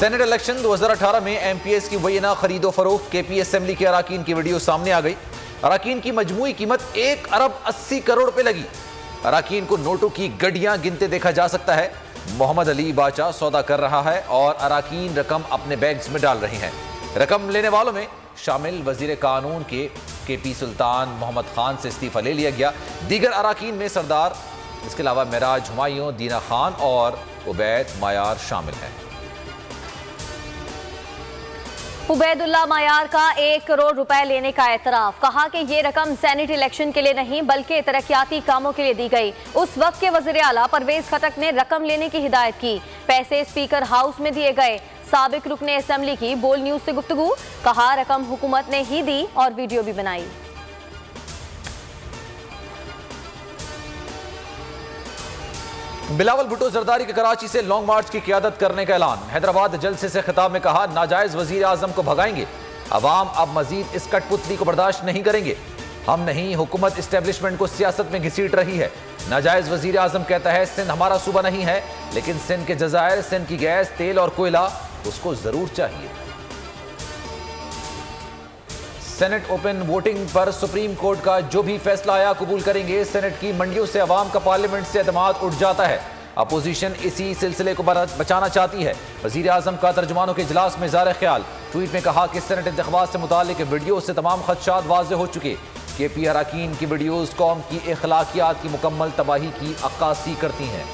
Senate election 2018 में MPS की वैना खरीदो फरोख्त केपी असेंबली के अराकीन की वीडियो सामने आ गई। अराकीन की मजमूई कीमत 1 अरब 80 करोड़ रुपए लगी। अराकीन को नोटों की गड्डियां गिनते देखा जा सकता है। मोहम्मद अली बाचा सौदा कर रहा है और अराकीन रकम अपने बैग्स में डाल रहे हैं। रकम लेने वालों में शामिल वजीर कानून के केपी सुल्तान मोहम्मद खान से इस्तीफा ले लिया गया। दीगर अराकीन में सरदार, इसके अलावा मेराज हुमायूं, दीना खान और उबैद मायार शामिल हैं। उबैदुल्ला मायार का 1 करोड़ रुपए लेने का एतराफ, कहा कि ये रकम सेनेट इलेक्शन के लिए नहीं बल्कि तरक्याती कामों के लिए दी गई। उस वक्त के वज़ीर आला परवेज खटक ने रकम लेने की हिदायत की। पैसे स्पीकर हाउस में दिए गए। साबिक रुकने असेंबली की बोल न्यूज से गुफ्तगू, कहा रकम हुकूमत ने ही दी और वीडियो भी बनाई। बिलावल भुट्टो जरदारी के कराची से लॉन्ग मार्च की क़ियादत करने का ऐलान। हैदराबाद जलसे से खिताब में कहा, नाजायज वजीर आजम को भगाएंगे। अवाम अब मजीद इस कठपुतली को बर्दाश्त नहीं करेंगे। हम नहीं, हुकूमत इस्टेब्लिशमेंट को सियासत में घसीट रही है। नाजायज वजीर आजम कहता है सिंध हमारा सूबा नहीं है, लेकिन सिंध के जजायर, सिंध की गैस, तेल और कोयला उसको जरूर चाहिए। सेनेट ओपन वोटिंग पर सुप्रीम कोर्ट का जो भी फैसला आया कबूल करेंगे। सेनेट की मंडियों से अवाम का पार्लियामेंट से एतमाद उठ जाता है। अपोजिशन इसी सिलसिले को बचाना चाहती है। वजीर आजम का तर्जुमानों के इजलास में इज़हार ख्याल। ट्वीट में कहा कि सेनेट इंतखाबात से मुताल्लिक वीडियो से तमाम खदशात वाज़ेह हो चुके। केपी अराकीन की वीडियोज़ कौम की अखलाकियात की मुकम्मल तबाही की अक्कासी करती हैं।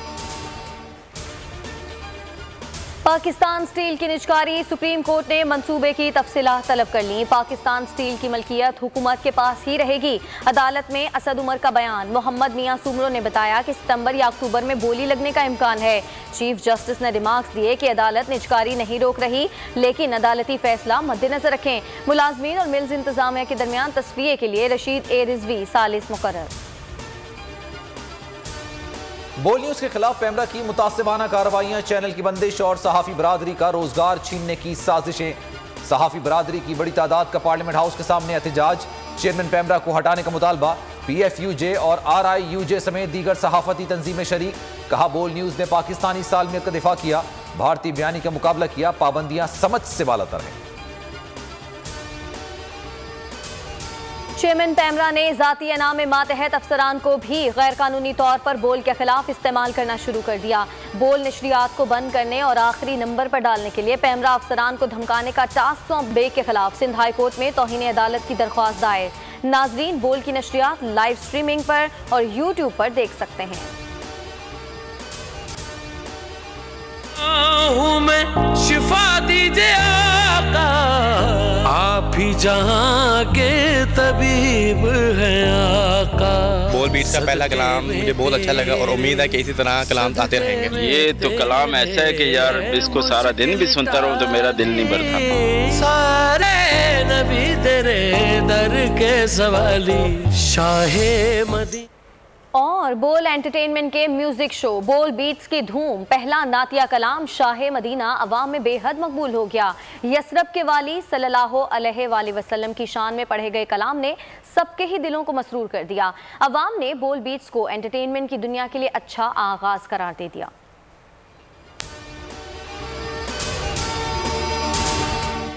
पाकिस्तान स्टील की निजकारी, सुप्रीम कोर्ट ने मंसूबे की तफसीलात तलब कर ली। पाकिस्तान स्टील की मलकियत हुकूमत के पास ही रहेगी। अदालत में असद उमर का बयान। मोहम्मद मियां सुमरो ने बताया कि सितंबर या अक्टूबर में बोली लगने का इम्कान है। चीफ जस्टिस ने रिमार्क्स दिए कि अदालत निजकारी नहीं रोक रही, लेकिन अदालती फैसला मद्देनजर रखें। मुलाजमीन और मिल्स इंतजामिया के दरमियान तस्फिये के लिए रशीद ए रिजवी सालिस मुकर्रर। बोल न्यूज के खिलाफ पैमरा की मुतासिबाना कार्रवाइयां, चैनल की बंदिश और सहाफ़ी बरादरी का रोजगार छीनने की साजिशें। सहाफ़ी बरादरी की बड़ी तादाद का पार्लियामेंट हाउस के सामने एहतजाज। चेयरमैन पैमरा को हटाने का मुतालबा। PFUJ और RIUJ समेत दीगर सहाफती तंजीमें शरीक। कहा बोल न्यूज ने पाकिस्तानी सालमियत का दिफा किया, भारतीय बयानी का मुकाबला किया। पाबंदियां समझ से बालातर हैं। चेयरमैन पैमरा ने जाती इनाम मातहत अफसरान को भी गैर कानूनी तौर पर बोल के खिलाफ इस्तेमाल करना शुरू कर दिया। बोल नशरियात को बंद करने और आखिरी नंबर पर डालने के लिए पैमरा अफसरान को धमकाने का टास्क सौंप बेग के खिलाफ सिंध हाई कोर्ट में तौहीन अदालत की दरख्वास्त दायर। नाजरीन बोल की नशरियात लाइव स्ट्रीमिंग पर और यूट्यूब पर देख सकते हैं। शिफा दीजिए आका, आप ही जहां के तबीब हैं आका। बोल बीट का पहला कलाम मुझे बहुत अच्छा लगा और उम्मीद है कि इसी तरह कलाम आते रहेंगे। ये तो कलाम ऐसा है कि यार इसको सारा दिन भी सुनता रहूं तो मेरा दिल नहीं भरता। सारे नबी तेरे दर के सवाली, शाहे मदी। और बोल एंटरटेनमेंट के म्यूजिक शो बोल बीट्स की धूम, पहला नातिया कलाम शाहे मदीना अवाम में बेहद मकबूल हो गया। यसरब के वाली सल्लल्लाहु अलैहि वसल्लम की शान में पढ़े गए कलाम ने सबके ही दिलों को मसरूर कर दिया। अवाम ने बोल बीट्स को एंटरटेनमेंट की दुनिया के लिए अच्छा आगाज करार दे दिया।